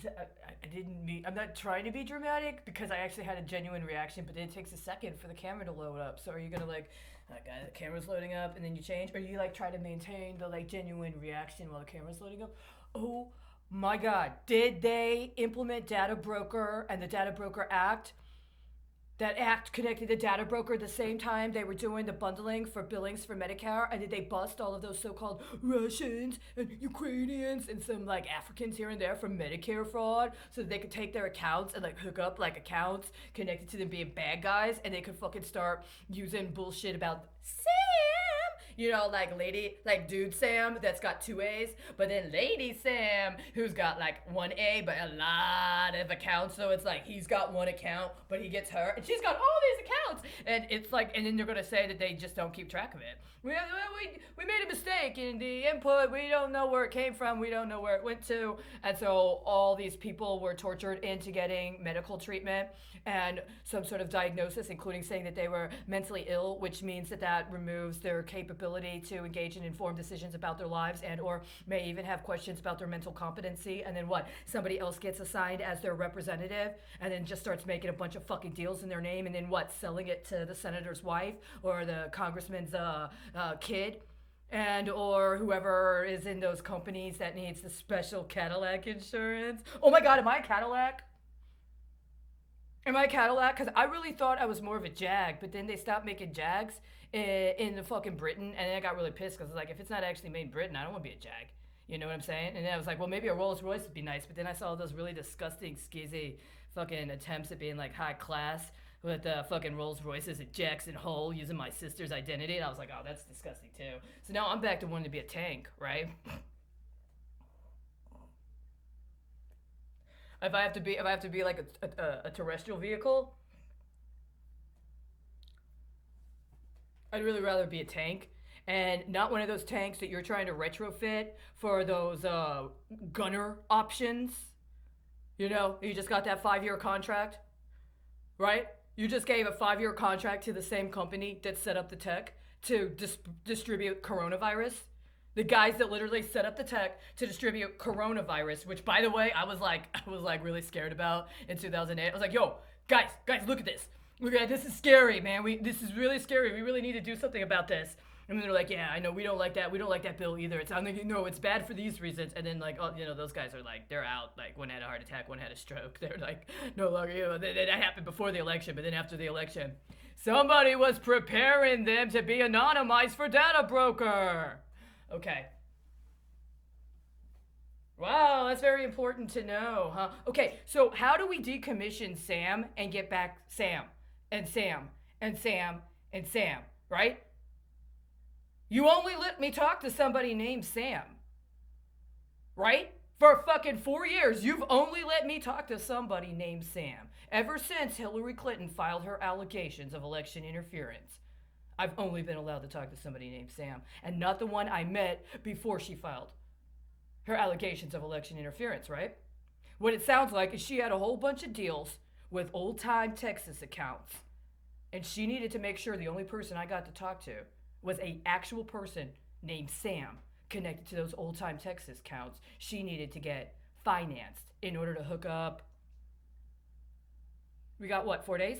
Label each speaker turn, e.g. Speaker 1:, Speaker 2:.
Speaker 1: I didn't mean. I'm not trying to be dramatic because I actually had a genuine reaction, but it takes a second for the camera to load up. So are you gonna like, the camera's loading up and then you change, or you like try to maintain the like genuine reaction while the camera's loading up? Oh my God! Did they implement Data Broker and the Data Broker Act? That act connected the data broker the same time they were doing the bundling for billings for Medicare, and did they bust all of those so-called Russians and Ukrainians and some like Africans here and there for Medicare fraud, so that they could take their accounts and like hook up like accounts connected to them being bad guys, and they could fucking start using bullshit about like dude Sam that's got two A's, but then lady Sam who's got like one A but a lot of accounts. So it's like he's got one account, but he gets her, and she's got all these accounts. And it's like, and then they're gonna say that they just don't keep track of it. We made a mistake in the input. We don't know where it came from. We don't know where it went to. And so all these people were tortured into getting medical treatment and some sort of diagnosis, including saying that they were mentally ill, which means that removes their capability to engage in informed decisions about their lives, and or may even have questions about their mental competency. And then what? Somebody else gets assigned as their representative and then just starts making a bunch of fucking deals in their name, and then what? Selling it to the senator's wife or the congressman's kid, and or whoever is in those companies that needs the special Cadillac insurance. Oh my God, am I a Cadillac? Am I a Cadillac? Because I really thought I was more of a Jag, but then they stopped making Jags in the fucking Britain, and then I got really pissed because like, if it's not actually made in Britain, I don't want to be a Jag. You know what I'm saying? And then I was like, well, maybe a Rolls Royce would be nice, but then I saw those really disgusting, skizzy fucking attempts at being like high class with fucking Rolls Royces at Jackson Hole using my sister's identity, and I was like, oh, that's disgusting too. So now I'm back to wanting to be a tank, right? If I have to be like a terrestrial vehicle, I'd really rather be a tank, and not one of those tanks that you're trying to retrofit for those gunner options. You just got that 5-year contract, right? You just gave a 5-year contract to the same company that set up the tech to distribute coronavirus. The guys that literally set up the tech to distribute coronavirus, which, by the way, I was like really scared about in 2008. I was like, yo, guys, look at this. This is scary, man. This is really scary. We really need to do something about this. And they're like, yeah, I know, we don't like that. We don't like that bill either. I'm like, no, it's bad for these reasons. And then like, oh, those guys are like, they're out. Like, one had a heart attack, one had a stroke. They're like, no longer, that happened before the election. But then after the election, somebody was preparing them to be anonymized for Data Broker. Okay. Wow, that's very important to know, huh? Okay, so how do we decommission Sam and get back Sam and Sam and Sam and Sam, right? You only let me talk to somebody named Sam, right? For fucking 4 years, you've only let me talk to somebody named Sam. Ever since Hillary Clinton filed her allegations of election interference, I've only been allowed to talk to somebody named Sam, and not the one I met before she filed her allegations of election interference, right? What it sounds like is she had a whole bunch of deals with old-time Texas accounts, and she needed to make sure the only person I got to talk to was a actual person named Sam connected to those old-time Texas accounts she needed to get financed in order to hook up. We got what, 4 days?